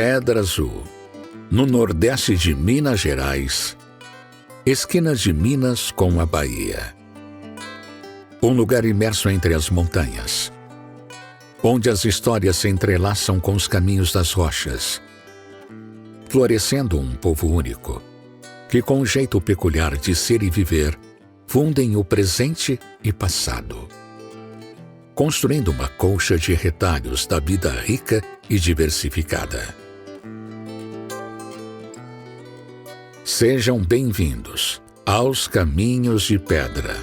Pedra Azul, no nordeste de Minas Gerais, esquina de Minas com a Bahia. Um lugar imerso entre as montanhas, onde as histórias se entrelaçam com os caminhos das rochas, florescendo um povo único, que com um jeito peculiar de ser e viver, fundem o presente e passado, construindo uma colcha de retalhos da vida rica e diversificada. Sejam bem-vindos aos Caminhos de Pedra.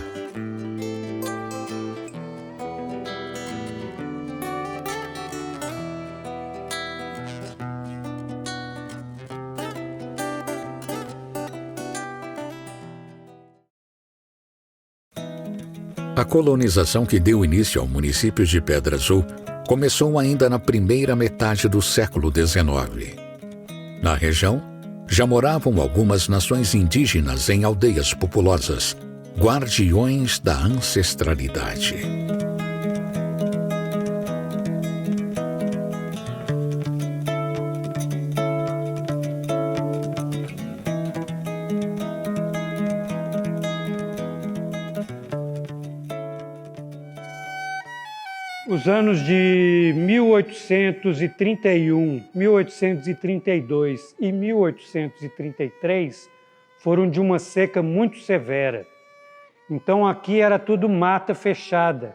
A colonização que deu início ao município de Pedra Azul começou ainda na primeira metade do século XIX. Na região, já moravam algumas nações indígenas em aldeias populosas, guardiões da ancestralidade. Os anos de 1831, 1832 e 1833 foram de uma seca muito severa. Então aqui era tudo mata fechada.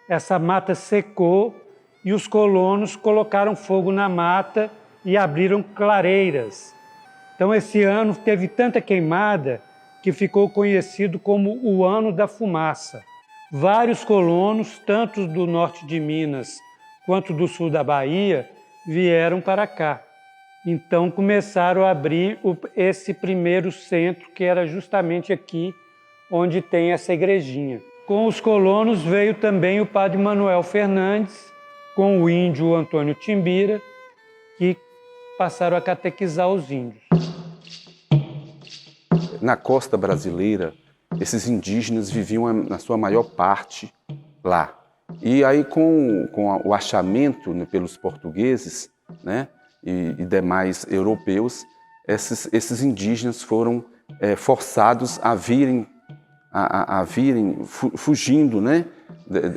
Essa mata secou e os colonos colocaram fogo na mata e abriram clareiras. Então esse ano teve tanta queimada que ficou conhecido como o Ano da Fumaça. Vários colonos, tanto do norte de Minas quanto do sul da Bahia, vieram para cá. Então começaram a abrir esse primeiro centro, que era justamente aqui onde tem essa igrejinha. Com os colonos veio também o padre Manuel Fernandes, com o índio Antônio Timbira, que passaram a catequizar os índios. Na costa brasileira, esses indígenas viviam na sua maior parte lá. E aí com o achamento, né, pelos portugueses, né, e demais europeus, esses indígenas foram forçados a virem fugindo, né,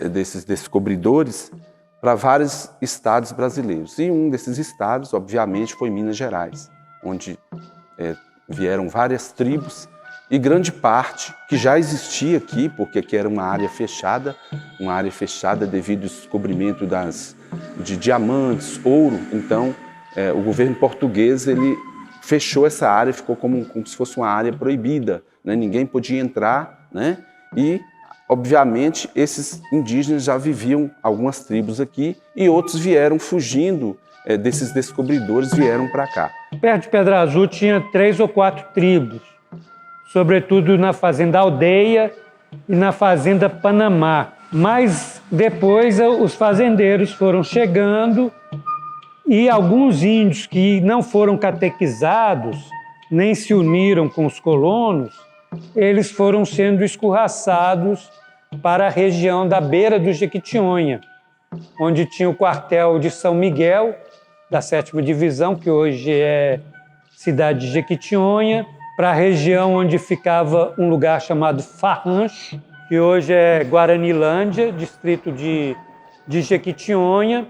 desses descobridores para vários estados brasileiros. E um desses estados, obviamente, foi Minas Gerais, onde vieram várias tribos e grande parte que já existia aqui, porque aqui era uma área fechada devido ao descobrimento de diamantes, ouro. Então, o governo português ele fechou essa área, ficou como se fosse uma área proibida, né? Ninguém podia entrar, né? E, obviamente, esses indígenas já viviam, algumas tribos aqui, e outros vieram fugindo desses descobridores, vieram para cá. Perto de Pedra Azul tinha 3 ou 4 tribos, sobretudo na Fazenda Aldeia e na Fazenda Panamá. Mas depois os fazendeiros foram chegando e alguns índios que não foram catequizados, nem se uniram com os colonos, eles foram sendo escorraçados para a região da beira do Jequitinhonha, onde tinha o quartel de São Miguel, da 7ª Divisão, que hoje é cidade de Jequitinhonha, para a região onde ficava um lugar chamado Farrancho, que hoje é Guaranilândia, distrito de Jequitinhonha,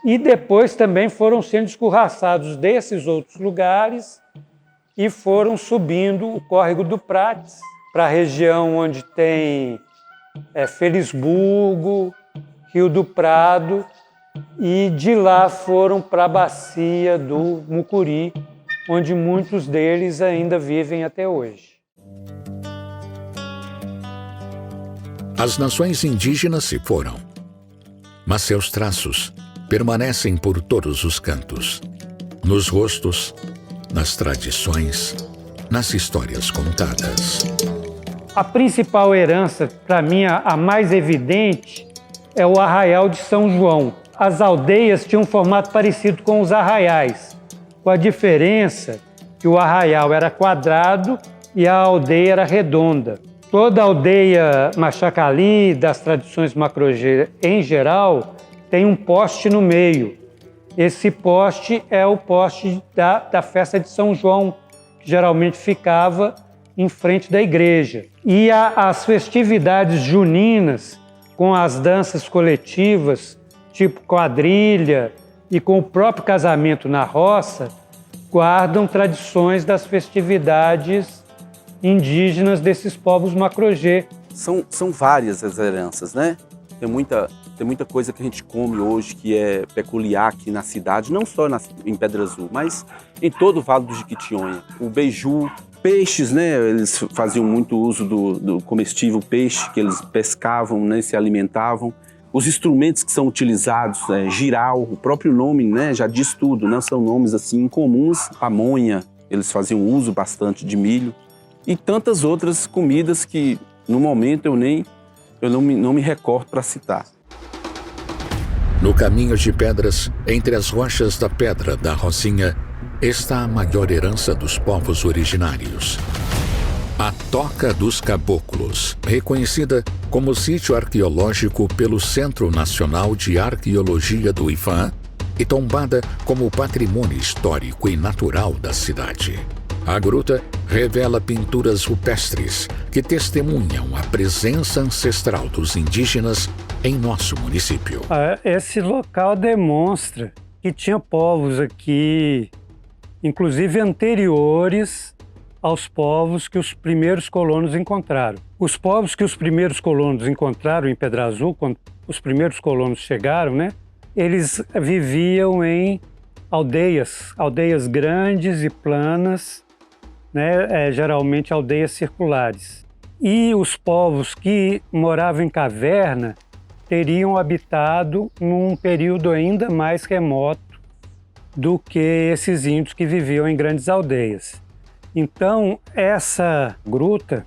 e depois também foram sendo escorraçados desses outros lugares e foram subindo o Córrego do Prates, para a região onde tem Felisburgo, Rio do Prado, e de lá foram para a bacia do Mucuri, onde muitos deles ainda vivem até hoje. As nações indígenas se foram, mas seus traços permanecem por todos os cantos, nos rostos, nas tradições, nas histórias contadas. A principal herança, para mim, a mais evidente, é o Arraial de São João. As aldeias tinham um formato parecido com os arraiais, com a diferença que o arraial era quadrado e a aldeia era redonda. Toda a aldeia Machacali, das tradições Macro-G em geral, tem um poste no meio. Esse poste é o poste da festa de São João, que geralmente ficava em frente da igreja. E as festividades juninas, com as danças coletivas, tipo quadrilha, e com o próprio casamento na roça, guardam tradições das festividades indígenas desses povos Macro-G. São várias as heranças, né? Tem muita coisa que a gente come hoje que é peculiar aqui na cidade, não só em Pedra Azul, mas em todo o Vale do Jequitinhonha. O beiju, peixes, né? Eles faziam muito uso do comestível peixe que eles pescavam, né? Se alimentavam. Os instrumentos que são utilizados, giral, o próprio nome, né? Já diz tudo, né? São nomes assim incomuns. Pamonha, eles faziam uso bastante de milho. E tantas outras comidas que, no momento, eu não me recordo para citar. No caminho de pedras, entre as rochas da Pedra da Rocinha, está a maior herança dos povos originários. A Toca dos Caboclos, reconhecida como sítio arqueológico pelo Centro Nacional de Arqueologia do IPHAN e tombada como patrimônio histórico e natural da cidade. A gruta revela pinturas rupestres que testemunham a presença ancestral dos indígenas em nosso município. Esse local demonstra que tinha povos aqui, inclusive anteriores aos povos que os primeiros colonos encontraram. Os povos que os primeiros colonos encontraram em Pedra Azul, quando os primeiros colonos chegaram, né, eles viviam em aldeias grandes e planas, né, geralmente aldeias circulares. E os povos que moravam em caverna teriam habitado num período ainda mais remoto do que esses índios que viviam em grandes aldeias. Então, essa gruta,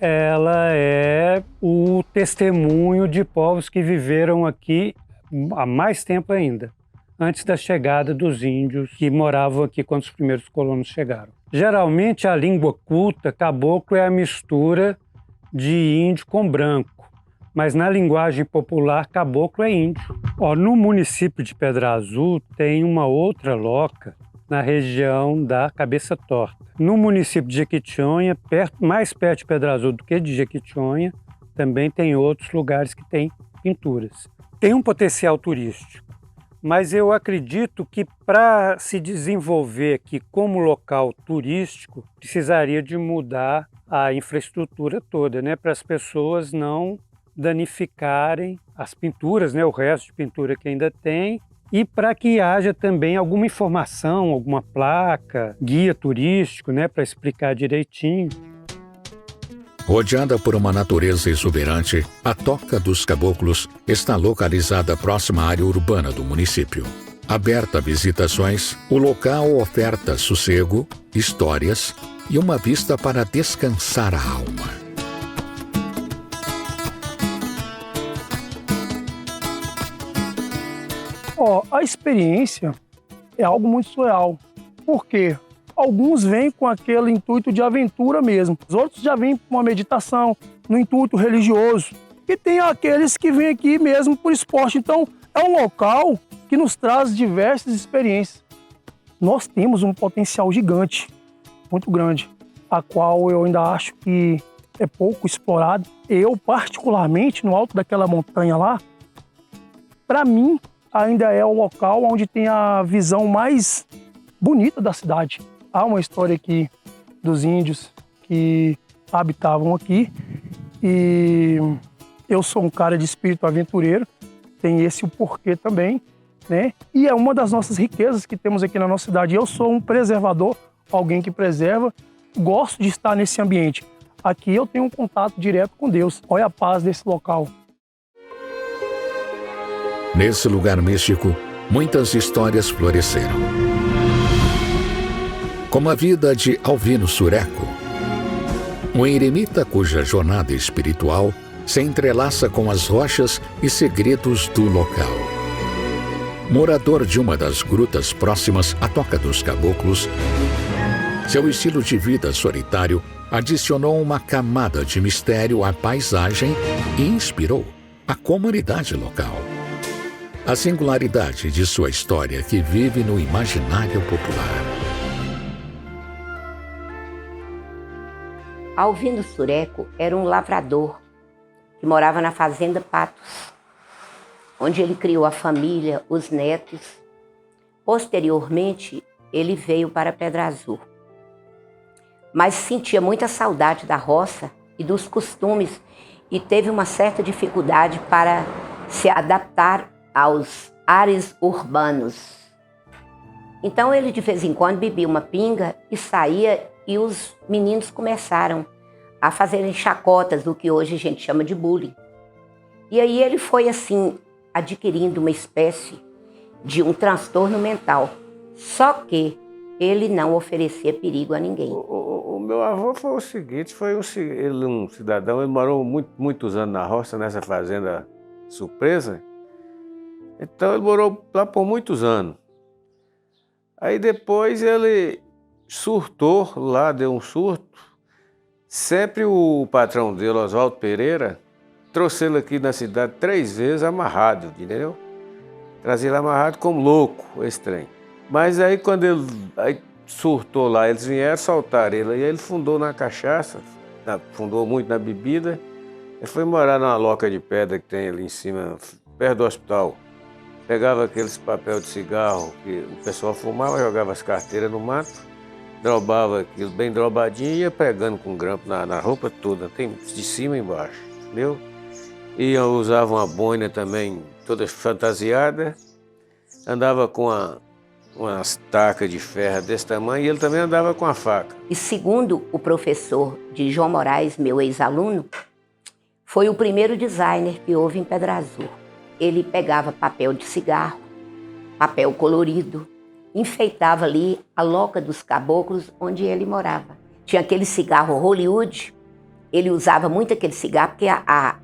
ela é o testemunho de povos que viveram aqui há mais tempo ainda, antes da chegada dos índios que moravam aqui quando os primeiros colonos chegaram. Geralmente, a língua culta, caboclo, é a mistura de índio com branco, mas na linguagem popular, caboclo é índio. No município de Pedra Azul tem uma outra loca na região da Cabeça Torta. No município de Jequitinhonha, mais perto de Pedra Azul do que de Jequitinhonha, também tem outros lugares que têm pinturas. Tem um potencial turístico, mas eu acredito que para se desenvolver aqui como local turístico, precisaria de mudar a infraestrutura toda, né, para as pessoas não danificarem as pinturas, né, o resto de pintura que ainda tem, e para que haja também alguma informação, alguma placa, guia turístico, né, para explicar direitinho. Rodeada por uma natureza exuberante, a Toca dos Caboclos está localizada próxima à área urbana do município. Aberta a visitações, o local oferta sossego, histórias e uma vista para descansar a alma. A experiência é algo muito surreal. Por quê? Alguns vêm com aquele intuito de aventura mesmo. Os outros já vêm com uma meditação, no intuito religioso. E tem aqueles que vêm aqui mesmo por esporte. Então, é um local que nos traz diversas experiências. Nós temos um potencial gigante, muito grande, a qual eu ainda acho que é pouco explorado. Eu, particularmente, no alto daquela montanha lá, para mim, ainda é o local onde tem a visão mais bonita da cidade. Há uma história aqui dos índios que habitavam aqui e eu sou um cara de espírito aventureiro, tem esse o porquê também, né? E é uma das nossas riquezas que temos aqui na nossa cidade. Eu sou um preservador, alguém que preserva, gosto de estar nesse ambiente. Aqui eu tenho um contato direto com Deus. Olha a paz desse local. Nesse lugar místico, muitas histórias floresceram. Como a vida de Alvino Sureco, um eremita cuja jornada espiritual se entrelaça com as rochas e segredos do local. Morador de uma das grutas próximas à Toca dos Caboclos, seu estilo de vida solitário adicionou uma camada de mistério à paisagem e inspirou a comunidade local. A singularidade de sua história que vive no imaginário popular. Alvino Sureco era um lavrador que morava na fazenda Patos, onde ele criou a família, os netos. Posteriormente, ele veio para Pedra Azul. Mas sentia muita saudade da roça e dos costumes e teve uma certa dificuldade para se adaptar aos ares urbanos. Então ele de vez em quando bebia uma pinga e saía, e os meninos começaram a fazerem chacotas, do que hoje a gente chama de bullying. E aí ele foi assim, adquirindo uma espécie de um transtorno mental. Só que ele não oferecia perigo a ninguém. O meu avô foi o seguinte, ele um cidadão, ele morou muitos anos na roça, nessa fazenda Surpresa. Então ele morou lá por muitos anos. Aí depois ele surtou lá, deu um surto. Sempre o patrão dele, Oswaldo Pereira, trouxe ele aqui na cidade 3 vezes amarrado, entendeu? Trazia ele amarrado como louco, esse trem. Mas aí quando ele surtou lá, eles vieram soltar ele, e aí ele fundou na cachaça, fundou muito na bebida. Ele foi morar numa loca de pedra que tem ali em cima, perto do hospital. Pegava aqueles papel de cigarro que o pessoal fumava, jogava as carteiras no mato, drobava aquilo bem drobadinho e ia pregando com grampo na roupa toda, de cima e embaixo, entendeu? E usava uma boina também toda fantasiada, andava com umas tacas de ferro desse tamanho, e ele também andava com a faca. E segundo o professor de João Moraes, meu ex-aluno, foi o primeiro designer que houve em Pedra Azul. Ele pegava papel de cigarro, papel colorido, enfeitava ali a loca dos caboclos onde ele morava. Tinha aquele cigarro Hollywood, ele usava muito aquele cigarro porque a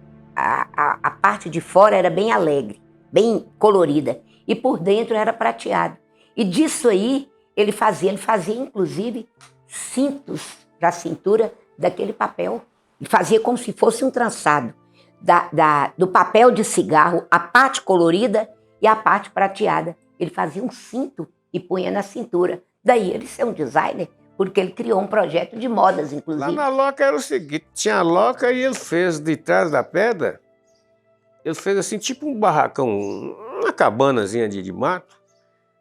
parte de fora era bem alegre, bem colorida, e por dentro era prateado. E disso aí ele fazia inclusive cintos para a cintura daquele papel. Ele fazia como se fosse um trançado do papel de cigarro, a parte colorida e a parte prateada. Ele fazia um cinto e punha na cintura. Daí ele ser um designer, porque ele criou um projeto de modas, inclusive. Lá na loca era o seguinte, tinha a loca e ele fez de trás da pedra, ele fez assim tipo um barracão, uma cabanazinha de mato,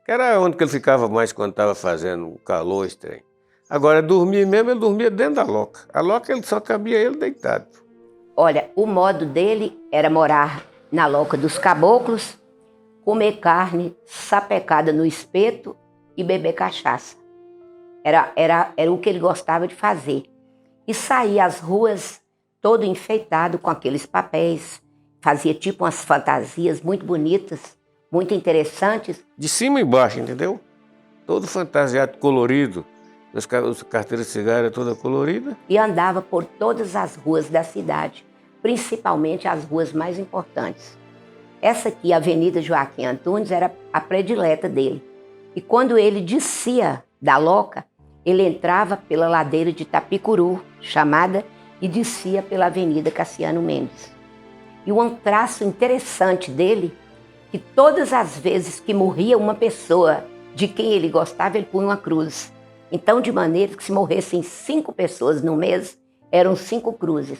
que era onde que ele ficava mais quando estava fazendo calor, esse trem. Agora, dormir mesmo, ele dormia dentro da loca. A loca ele só cabia ele deitado. Olha, o modo dele era morar na loca dos caboclos, comer carne sapecada no espeto e beber cachaça. Era o que ele gostava de fazer. E saía às ruas todo enfeitado com aqueles papéis. Fazia tipo umas fantasias muito bonitas, muito interessantes. De cima e embaixo, entendeu? Todo fantasiado, colorido. As carteiras de cigarro era toda colorida. E andava por todas as ruas da cidade, principalmente as ruas mais importantes. Essa aqui, a Avenida Joaquim Antunes, era a predileta dele. E quando ele descia da loca, ele entrava pela ladeira de Tapicuru, chamada, e descia pela Avenida Cassiano Mendes. E um traço interessante dele, que todas as vezes que morria uma pessoa de quem ele gostava, ele punha uma cruz. Então, de maneira que se morressem 5 pessoas no mês, eram 5 cruzes.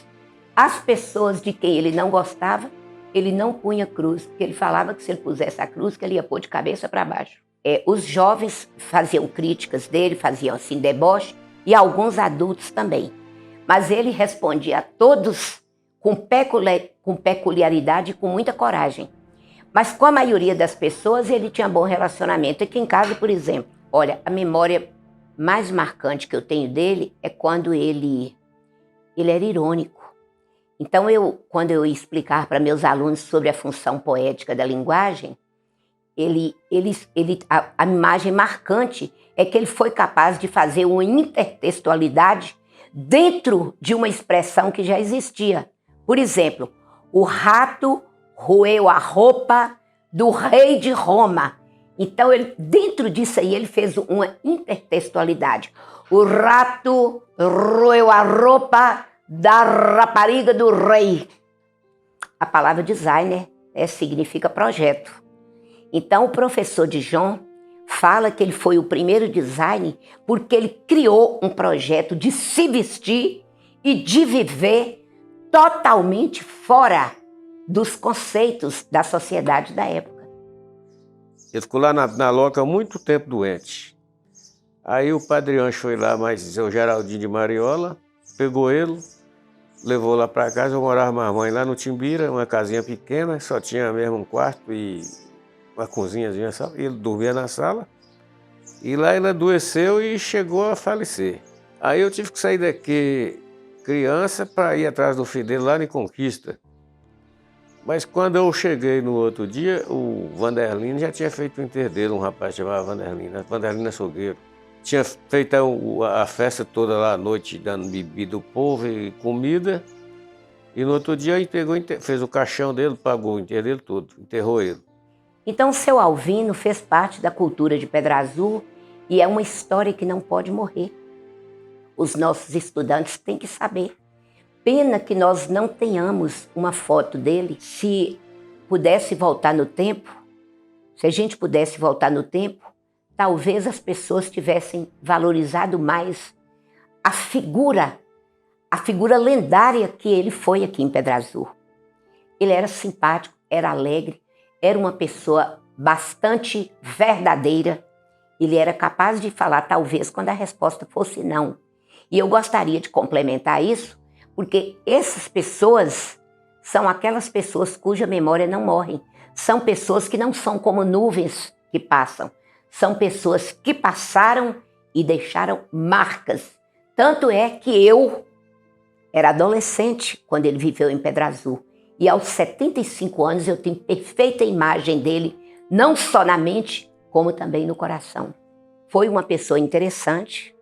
As pessoas de quem ele não gostava, ele não punha cruz, porque ele falava que se ele pusesse a cruz, que ele ia pôr de cabeça para baixo. Os jovens faziam críticas dele, faziam assim deboche, e alguns adultos também. Mas ele respondia a todos com peculiaridade e com muita coragem. Mas com a maioria das pessoas ele tinha bom relacionamento. Aqui em casa, por exemplo, olha, a memória mais marcante que eu tenho dele é quando ele era irônico. Então, quando eu ia explicar para meus alunos sobre a função poética da linguagem, a imagem marcante é que ele foi capaz de fazer uma intertextualidade dentro de uma expressão que já existia. Por exemplo, o rato roeu a roupa do rei de Roma. Então, dentro disso aí, ele fez uma intertextualidade. O rato roeu a roupa da rapariga do rei. A palavra designer significa projeto. Então, o professor Dijon fala que ele foi o primeiro designer porque ele criou um projeto de se vestir e de viver totalmente fora dos conceitos da sociedade da época. Ele ficou lá na Loca há muito tempo doente. Aí o Padre Ancho foi lá, mas o Geraldinho de Mariola, pegou ele, levou lá para casa. Eu morava com a mãe lá no Timbira, uma casinha pequena, só tinha mesmo um quarto e uma cozinhazinha, sabe? Ele dormia na sala. E lá ele adoeceu e chegou a falecer. Aí eu tive que sair daqui criança para ir atrás do filho dele lá em Conquista. Mas quando eu cheguei no outro dia, o Vanderlino já tinha feito o enterro dele, um rapaz chamado Vanderlino Açougueiro. Tinha feito a festa toda lá à noite, dando bebida ao povo e comida. E no outro dia ele pegou, fez o caixão dele, pagou o enterro dele todo, enterrou ele. Então, o seu Alvino fez parte da cultura de Pedra Azul e é uma história que não pode morrer. Os nossos estudantes têm que saber. Pena que nós não tenhamos uma foto dele. Se pudesse voltar no tempo, se a gente pudesse voltar no tempo, talvez as pessoas tivessem valorizado mais a figura lendária que ele foi aqui em Pedra Azul. Ele era simpático, era alegre, era uma pessoa bastante verdadeira. Ele era capaz de falar, talvez, quando a resposta fosse não. E eu gostaria de complementar isso, porque essas pessoas são aquelas pessoas cuja memória não morre. São pessoas que não são como nuvens que passam. São pessoas que passaram e deixaram marcas. Tanto é que eu era adolescente quando ele viveu em Pedra Azul. E aos 75 anos eu tenho perfeita imagem dele, não só na mente, como também no coração. Foi uma pessoa interessante,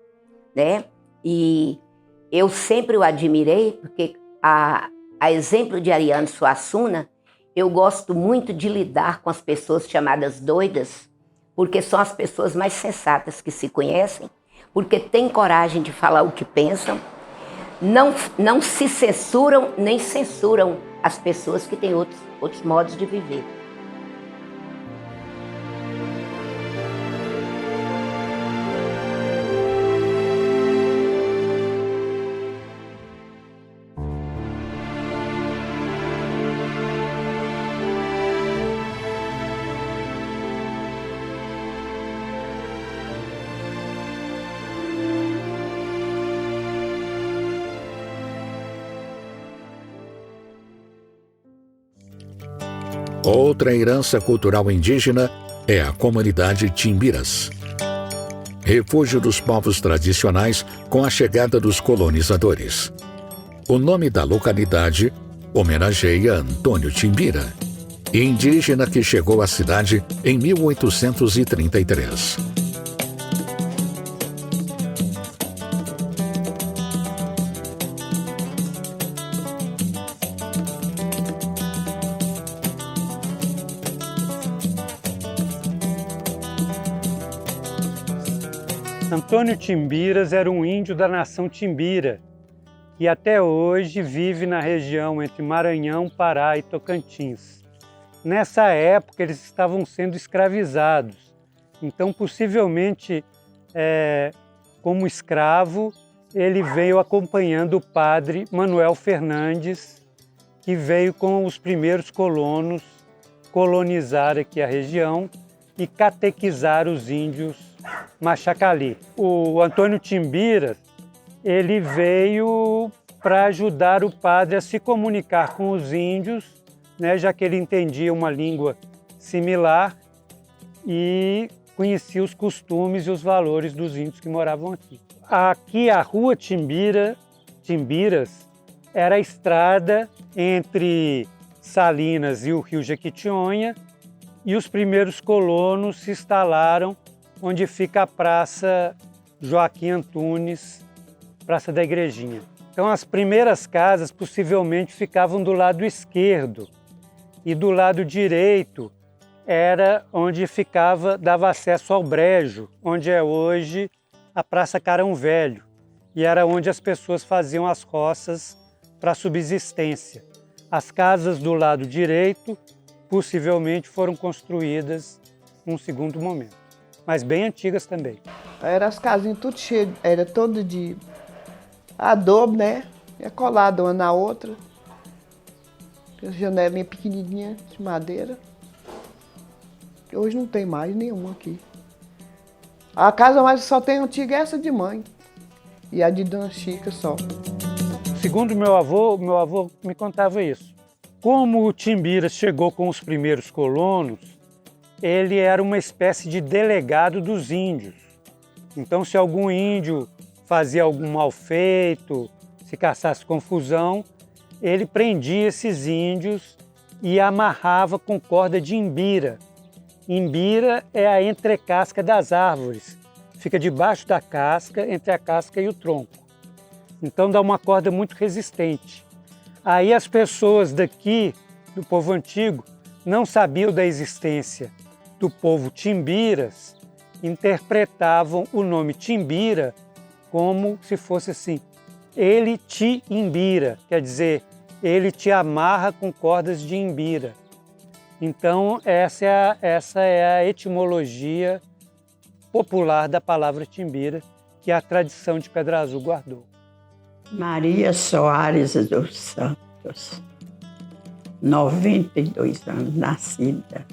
né? E eu sempre o admirei, porque a exemplo de Ariano Suassuna, eu gosto muito de lidar com as pessoas chamadas doidas, porque são as pessoas mais sensatas que se conhecem, porque têm coragem de falar o que pensam, não se censuram nem censuram as pessoas que têm outros modos de viver. Outra herança cultural indígena é a comunidade Timbiras, refúgio dos povos tradicionais com a chegada dos colonizadores. O nome da localidade homenageia Antônio Timbira, indígena que chegou à cidade em 1833. Antônio Timbiras era um índio da nação Timbira, que até hoje vive na região entre Maranhão, Pará e Tocantins. Nessa época, eles estavam sendo escravizados. Então, possivelmente, como escravo, ele veio acompanhando o padre Manuel Fernandes, que veio com os primeiros colonos colonizar aqui a região e catequizar os índios Machacali. O Antônio Timbiras, ele veio para ajudar o padre a se comunicar com os índios, né, já que ele entendia uma língua similar e conhecia os costumes e os valores dos índios que moravam aqui. Aqui a rua Timbiras era a estrada entre Salinas e o rio Jequitinhonha, e os primeiros colonos se instalaram onde fica a Praça Joaquim Antunes, Praça da Igrejinha. Então as primeiras casas possivelmente ficavam do lado esquerdo e do lado direito era onde dava acesso ao brejo, onde é hoje a Praça Carão Velho, e era onde as pessoas faziam as roças para subsistência. As casas do lado direito possivelmente foram construídas num segundo momento, mas bem antigas também. Era as casinhas tudo cheio, era todo de adobe, né? É colado uma na outra. As janelinhas pequenininhas de madeira. Que hoje não tem mais nenhuma aqui. A casa mais só tem antiga é essa de mãe. E a de Dona Chica só. Segundo meu avô me contava isso. Como o Timbiras chegou com os primeiros colonos, ele era uma espécie de delegado dos índios. Então, se algum índio fazia algum mal feito, se caçasse confusão, ele prendia esses índios e amarrava com corda de imbira. Imbira é a entrecasca das árvores, fica debaixo da casca, entre a casca e o tronco. Então dá uma corda muito resistente. Aí as pessoas daqui, do povo antigo, não sabiam da existência do povo Timbiras, interpretavam o nome Timbira como se fosse assim, ele te imbira, quer dizer, ele te amarra com cordas de imbira. Então essa é a etimologia popular da palavra Timbira, que a tradição de Pedra Azul guardou. Maria Soares dos Santos, 92 anos, nascida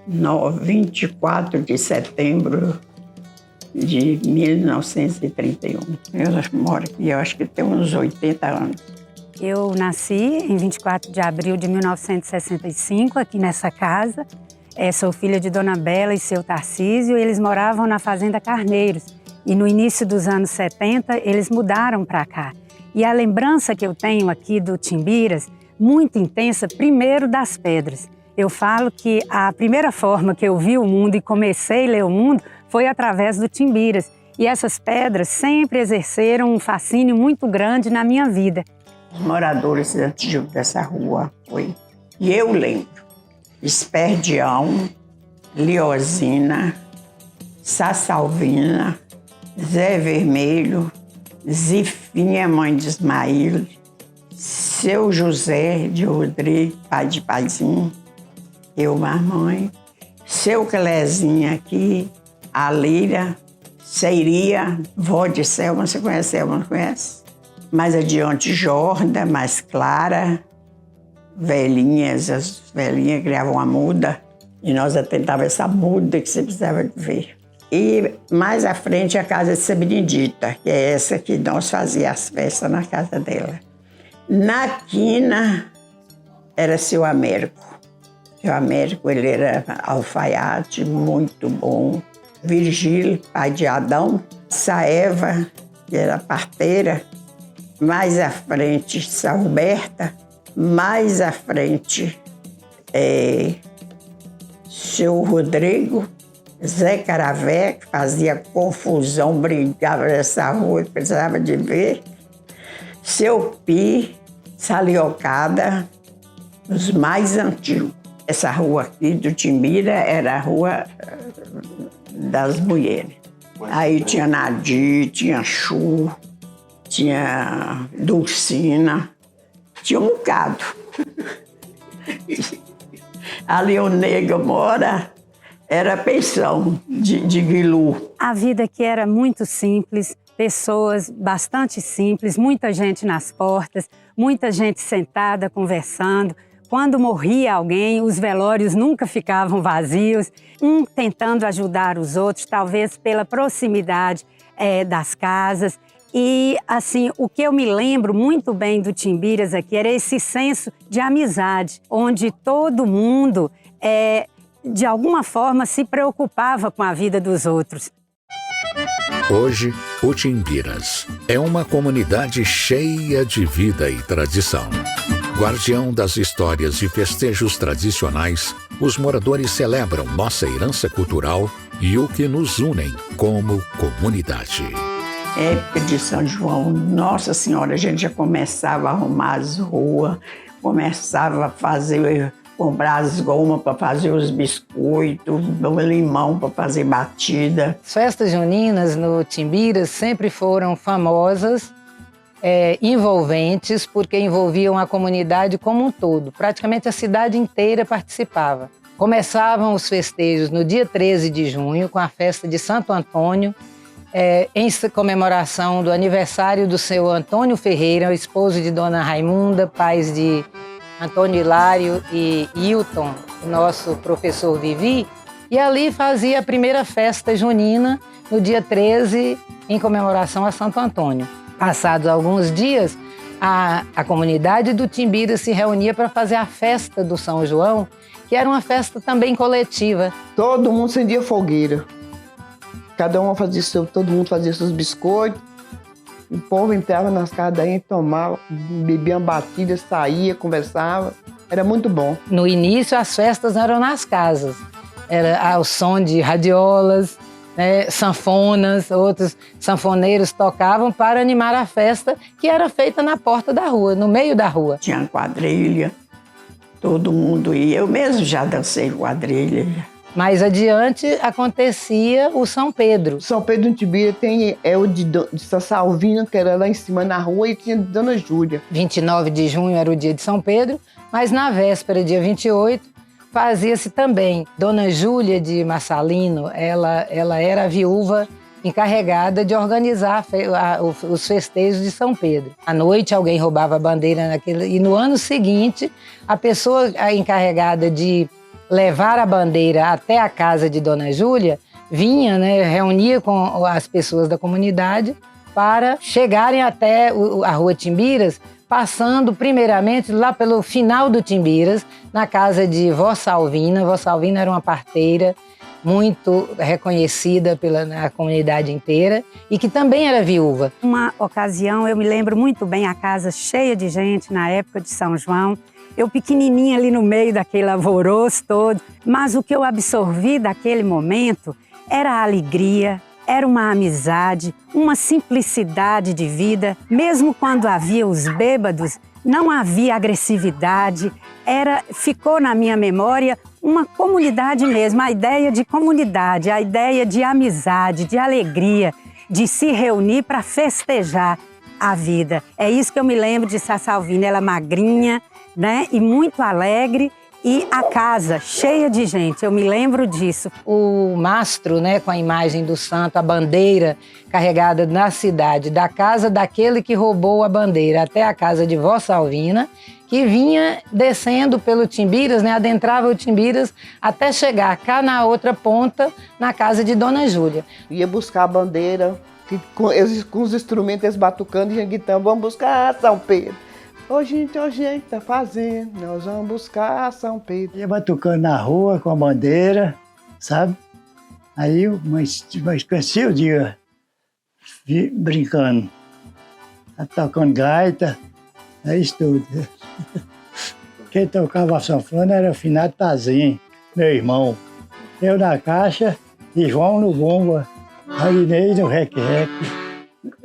no 24 de setembro de 1931. Eu moro aqui, eu acho que tem uns 80 anos. Eu nasci em 24 de abril de 1965, aqui nessa casa. Sou filha de Dona Bela e seu Tarcísio. Eles moravam na Fazenda Carneiros. E no início dos anos 70, eles mudaram para cá. E a lembrança que eu tenho aqui do Timbiras, muito intensa, primeiro das pedras. Eu falo que a primeira forma que eu vi o mundo e comecei a ler o mundo foi através do Timbiras. E essas pedras sempre exerceram um fascínio muito grande na minha vida. Os moradores antigos dessa rua foi, e eu lembro, Esperdião, Liosina, Sassalvina, Zé Vermelho, Zifinha, mãe de Ismael, Seu José de Rodrigo, pai de Paizinho, eu, mamãe, Seu Clezinha aqui, a Lira, Seiria, vó de Selma, você conhece Selma, não conhece? Mais adiante, Jorda, mais Clara, velhinhas, as velhinhas criavam a muda, e nós atentávamos essa muda que você precisava de ver. E mais à frente a casa de Sã Benedita, que é essa que nós fazíamos as festas na casa dela. Na quina era Seu Américo. Seu Américo, ele era alfaiate, muito bom. Virgílio, pai de Adão. Saeva, que era parteira. Mais à frente, São Roberta. Mais à frente, Seu Rodrigo. Zé Caravé, que fazia confusão, brigava nessa rua, precisava de ver. Seu Pi, Saliocada, os mais antigos. Essa rua aqui do Timbira era a rua das mulheres. Aí tinha Nadir, tinha Chu, tinha Dulcina, tinha um bocado. Ali o Nega mora, era pensão de Guilu. A vida aqui era muito simples, pessoas bastante simples, muita gente nas portas, muita gente sentada, conversando. Quando morria alguém, os velórios nunca ficavam vazios, um tentando ajudar os outros, talvez pela proximidade das casas. E, assim, o que eu me lembro muito bem do Timbiras aqui era esse senso de amizade, onde todo mundo, de alguma forma, se preocupava com a vida dos outros. Hoje, o Timbiras é uma comunidade cheia de vida e tradição. Guardião das histórias e festejos tradicionais, os moradores celebram nossa herança cultural e o que nos unem como comunidade. Época de São João, Nossa Senhora, a gente já começava a arrumar as ruas, começava a comprar as gomas para fazer os biscoitos, o limão para fazer batida. As festas juninas no Timbiras sempre foram famosas. envolventes, porque envolviam a comunidade como um todo. Praticamente a cidade inteira participava. Começavam os festejos no dia 13 de junho, com a festa de Santo Antônio, em comemoração do aniversário do seu Antônio Ferreira, o esposo de Dona Raimunda, pais de Antônio Hilário e Hilton, nosso professor Vivi, e ali fazia a primeira festa junina no dia 13, em comemoração a Santo Antônio. Passados alguns dias, a comunidade do Timbira se reunia para fazer a festa do São João, que era uma festa também coletiva. Todo mundo acendia fogueira. Todo mundo fazia seus biscoitos. O povo entrava nas casas daí, tomava, bebia uma batida, saía, conversava. Era muito bom. No início, as festas eram nas casas. Era ao som de radiolas, né, sanfonas, outros sanfoneiros tocavam para animar a festa, que era feita na porta da rua, no meio da rua. Tinha quadrilha, todo mundo ia. Eu mesmo já dancei quadrilha. Mais adiante acontecia o São Pedro. São Pedro do Timbira é o de Sassalvina, que era lá em cima na rua, e tinha Dona Júlia. 29 de junho era o dia de São Pedro, mas na véspera, dia 28, fazia-se também. Dona Júlia de Massalino, ela era a viúva encarregada de organizar os festejos de São Pedro. À noite alguém roubava a bandeira e no ano seguinte a pessoa encarregada de levar a bandeira até a casa de Dona Júlia vinha, né, reunia com as pessoas da comunidade para chegarem até a Rua Timbiras, passando primeiramente lá pelo final do Timbiras, na casa de Vó Salvina. Vó Salvina era uma parteira muito reconhecida na comunidade inteira e que também era viúva. Uma ocasião, eu me lembro muito bem, a casa cheia de gente na época de São João, eu pequenininha ali no meio daquele alvoroço todo, mas o que eu absorvi daquele momento era a alegria, era uma amizade, uma simplicidade de vida. Mesmo quando havia os bêbados, não havia agressividade, ficou na minha memória uma comunidade mesmo, a ideia de comunidade, a ideia de amizade, de alegria, de se reunir para festejar a vida. É isso que eu me lembro de Sassalvina, ela magrinha, né, e muito alegre, e a casa cheia de gente, eu me lembro disso. O mastro, né, com a imagem do santo, a bandeira carregada na cidade, da casa daquele que roubou a bandeira até a casa de Vó Salvina, que vinha descendo pelo Timbiras, né, adentrava o Timbiras até chegar cá na outra ponta, na casa de Dona Júlia. Ia buscar a bandeira, com os instrumentos, eles batucando e gritando, vamos buscar São Pedro. Hoje a gente tá fazendo, nós vamos buscar São Pedro. Ia batucando na rua com a bandeira, sabe? Aí, mas esqueci o dia brincando, tocando gaita, é isso tudo. Quem tocava a sanfona era o finado Tazinho, meu irmão. Eu na caixa e João no bomba, Arinei no rec-rec.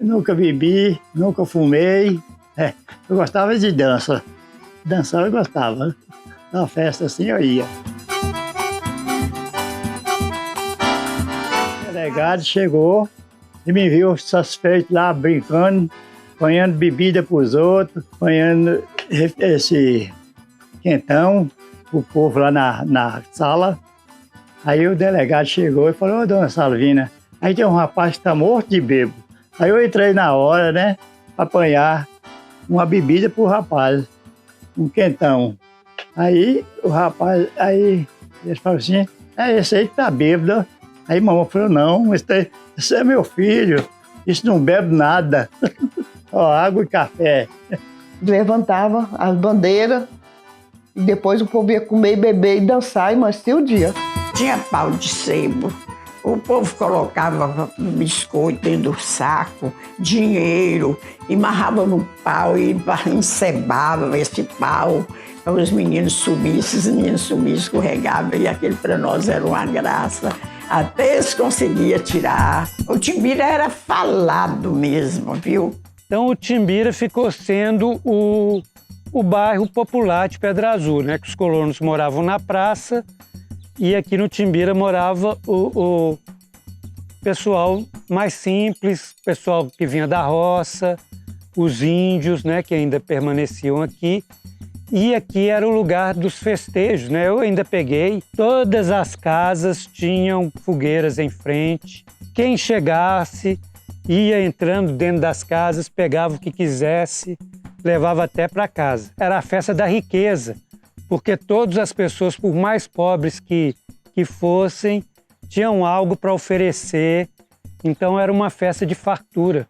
Nunca bebi, nunca fumei. Eu gostava de dança. Dançar eu gostava. Na festa assim eu ia. O delegado chegou e me viu satisfeito lá brincando, apanhando bebida para os outros, apanhando esse quentão, o povo lá na sala. Aí o delegado chegou e falou, ô dona Salvina, aí tem um rapaz que está morto de bêbado. Aí eu entrei na hora, né, para apanhar uma bebida pro rapaz, um quentão. Aí o rapaz, ele falou assim, esse aí que tá bêbado. Aí mamãe falou, não, esse é meu filho, isso não bebe nada. Ó, água e café. Levantava as bandeiras e depois o povo ia comer, beber e dançar e manter o dia. Tinha pau de sebo. O povo colocava biscoito dentro do saco, dinheiro, e amarrava no pau e encebava esse pau para os meninos subirem. Se os meninos subissem, escorregavam, e aquele para nós era uma graça. Até eles conseguiam tirar. O Timbira era falado mesmo, viu? Então o Timbira ficou sendo o bairro popular de Pedra Azul, né? Que os colonos moravam na praça, e aqui no Timbira morava o pessoal mais simples, pessoal que vinha da roça, os índios, né, que ainda permaneciam aqui. E aqui era o lugar dos festejos, né? Eu ainda peguei, todas as casas tinham fogueiras em frente. Quem chegasse ia entrando dentro das casas, pegava o que quisesse, levava até para casa. Era a festa da riqueza, porque todas as pessoas, por mais pobres que fossem, tinham algo para oferecer. Então era uma festa de fartura.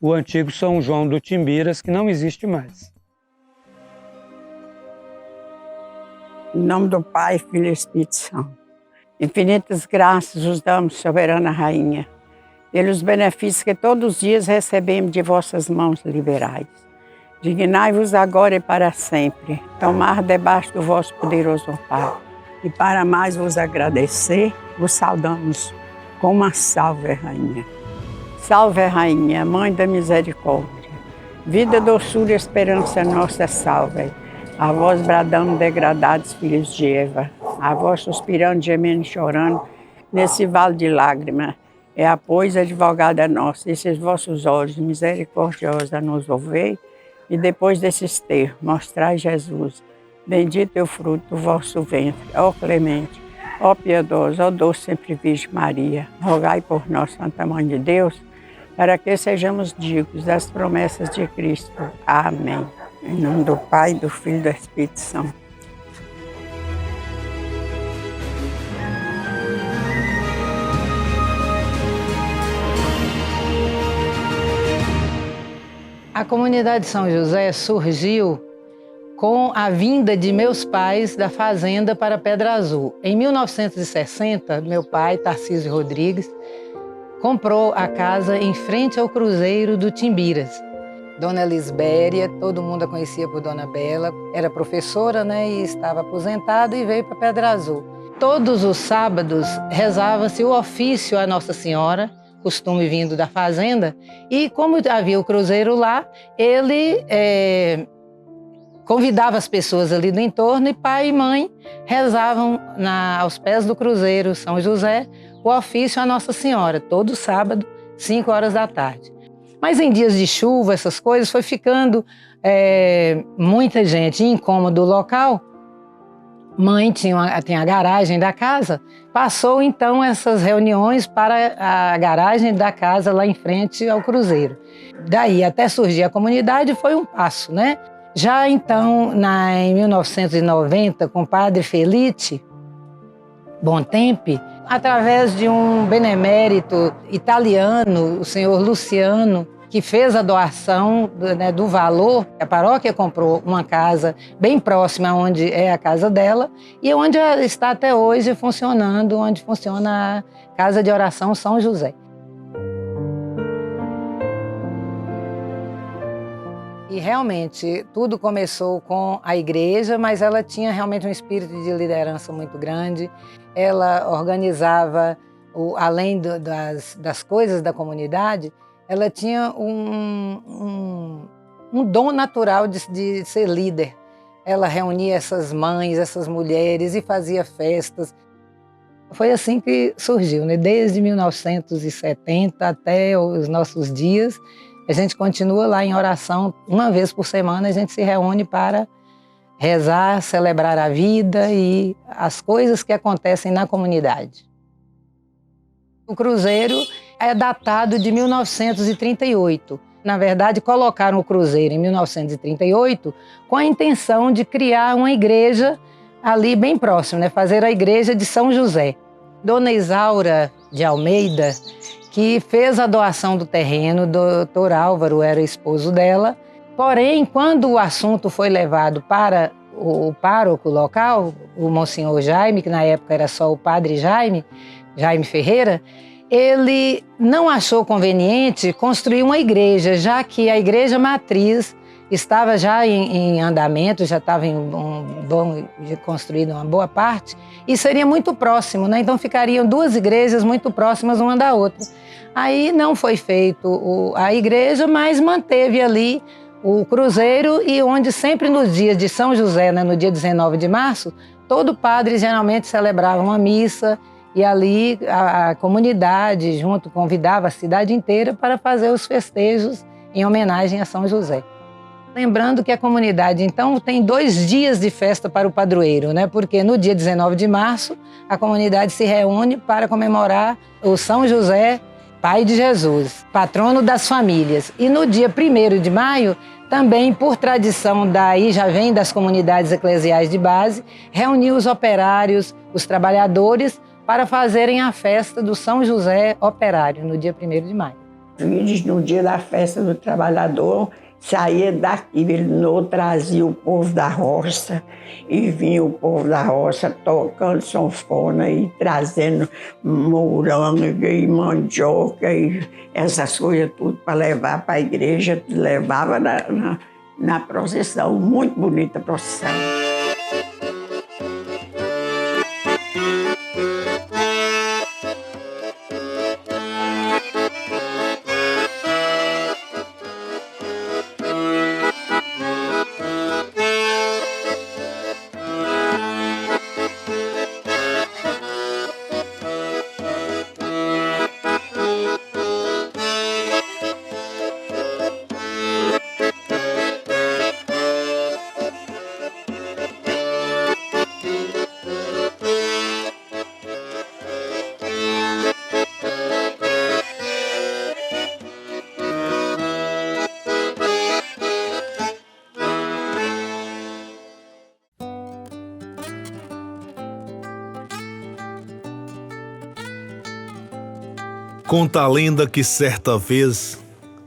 O antigo São João do Timbiras, que não existe mais. Em nome do Pai, Filho e Espírito Santo. Infinitas graças vos damos, soberana Rainha, pelos benefícios que todos os dias recebemos de vossas mãos liberais. Dignai-vos agora e para sempre, tomar debaixo do vosso poderoso amparo. E para mais vos agradecer, vos saudamos com uma salve, Rainha. Salve, Rainha, Mãe da Misericórdia, vida, doçura e esperança nossa, salve. A vós bradando degradados filhos de Eva, a vós suspirando, gemendo e chorando, nesse vale de lágrimas. É a, pois, advogada nossa, esses vossos olhos misericordiosos a nos ouvir, e depois desses termos, mostrai Jesus. Bendito é o fruto do vosso ventre, ó clemente, ó piedosa, ó doce sempre Virgem Maria. Rogai por nós, Santa Mãe de Deus, para que sejamos dignos das promessas de Cristo. Amém. Em nome do Pai, do Filho e do Espírito Santo. A comunidade São José surgiu com a vinda de meus pais da fazenda para Pedra Azul. Em 1960, meu pai, Tarcísio Rodrigues, comprou a casa em frente ao Cruzeiro do Timbiras. Dona Lisbéria, todo mundo a conhecia por Dona Bela, era professora, né, e estava aposentada e veio para Pedra Azul. Todos os sábados rezava-se o ofício à Nossa Senhora, costume vindo da fazenda, e como havia o cruzeiro lá, ele convidava as pessoas ali do entorno e pai e mãe rezavam aos pés do cruzeiro São José o ofício à Nossa Senhora, todo sábado, 5 horas da tarde. Mas em dias de chuva, essas coisas, foi ficando muita gente incômodo do local. Mãe tinha a garagem da casa, passou então essas reuniões para a garagem da casa lá em frente ao cruzeiro. Daí até surgir a comunidade foi um passo, né? Já então, em 1990, com o padre Felice Bontempi, através de um benemérito italiano, o senhor Luciano, que fez a doação do valor, a paróquia comprou uma casa bem próxima onde é a casa dela e onde está até hoje funcionando, onde funciona a Casa de Oração São José. E realmente tudo começou com a igreja, mas ela tinha realmente um espírito de liderança muito grande. Ela organizava, além das coisas da comunidade, ela tinha um dom natural de ser líder. Ela reunia essas mães, essas mulheres e fazia festas. Foi assim que surgiu, né? Desde 1970 até os nossos dias, a gente continua lá em oração. Uma vez por semana a gente se reúne para rezar, celebrar a vida e as coisas que acontecem na comunidade. O cruzeiro é datado de 1938. Na verdade, colocaram o cruzeiro em 1938 com a intenção de criar uma igreja ali bem próximo, né? Fazer a igreja de São José. Dona Isaura de Almeida, que fez a doação do terreno, o doutor Álvaro era esposo dela. Porém, quando o assunto foi levado para o pároco local, o Monsenhor Jaime, que na época era só o padre Jaime Ferreira, ele não achou conveniente construir uma igreja, já que a igreja matriz estava já em andamento, já estava construída uma boa parte, e seria muito próximo, né? Então ficariam duas igrejas muito próximas uma da outra. Aí não foi feito a igreja, mas manteve ali o cruzeiro, e onde sempre nos dias de São José, né, no dia 19 de março, todo padre geralmente celebrava uma missa, e ali a comunidade junto convidava a cidade inteira para fazer os festejos em homenagem a São José. Lembrando que a comunidade, então, tem 2 dias de festa para o padroeiro, né? Porque no dia 19 de março, a comunidade se reúne para comemorar o São José, Pai de Jesus, patrono das famílias. E no dia 1º de maio, também, por tradição daí já vem das comunidades eclesiais de base, reuniu os operários, os trabalhadores, para fazerem a festa do São José Operário, no dia 1º de maio. No dia da festa do trabalhador, saía daqui, ele não trazia o povo da roça, e vinha o povo da roça tocando sanfona e trazendo moranga e mandioca e essas coisas tudo para levar para a igreja, levava na procissão, muito bonita a procissão. Conta a lenda que certa vez,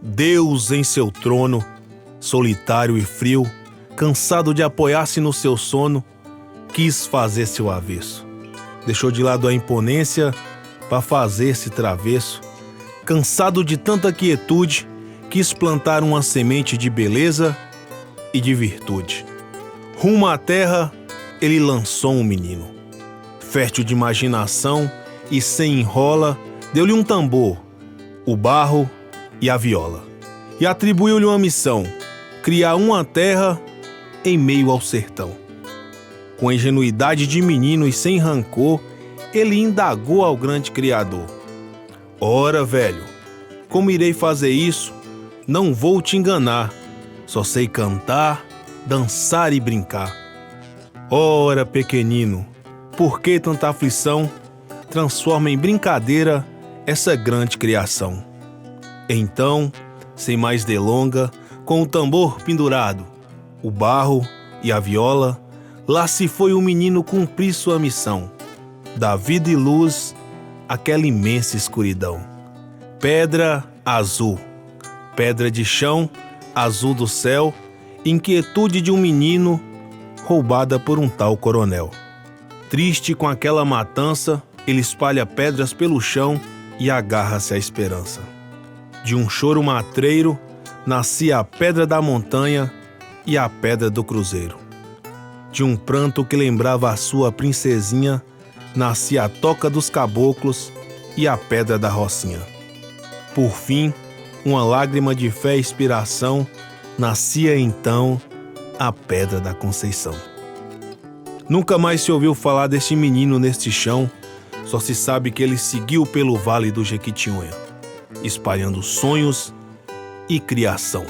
Deus em seu trono, solitário e frio, cansado de apoiar-se no seu sono, quis fazer seu avesso. Deixou de lado a imponência para fazer-se travesso. Cansado de tanta quietude, quis plantar uma semente de beleza e de virtude. Rumo à terra, ele lançou um menino. Fértil de imaginação e sem enrola, deu-lhe um tambor, o barro e a viola. E atribuiu-lhe uma missão, criar uma terra em meio ao sertão. Com a ingenuidade de menino e sem rancor, ele indagou ao grande Criador. Ora, velho, como irei fazer isso? Não vou te enganar, só sei cantar, dançar e brincar. Ora, pequenino, por que tanta aflição? Transforma em brincadeira essa grande criação. Então, sem mais delonga, com o tambor pendurado, o barro e a viola, lá se foi o menino cumprir sua missão, dar vida e luz àquela imensa escuridão. Pedra azul, pedra de chão, azul do céu, inquietude de um menino roubada por um tal coronel. Triste com aquela matança, ele espalha pedras pelo chão e agarra-se à esperança. De um choro matreiro, nascia a pedra da montanha e a pedra do cruzeiro. De um pranto que lembrava a sua princesinha, nascia a toca dos caboclos e a pedra da rocinha. Por fim, uma lágrima de fé e inspiração, nascia então a pedra da Conceição. Nunca mais se ouviu falar deste menino neste chão, só se sabe que ele seguiu pelo vale do Jequitinhonha, espalhando sonhos e criação.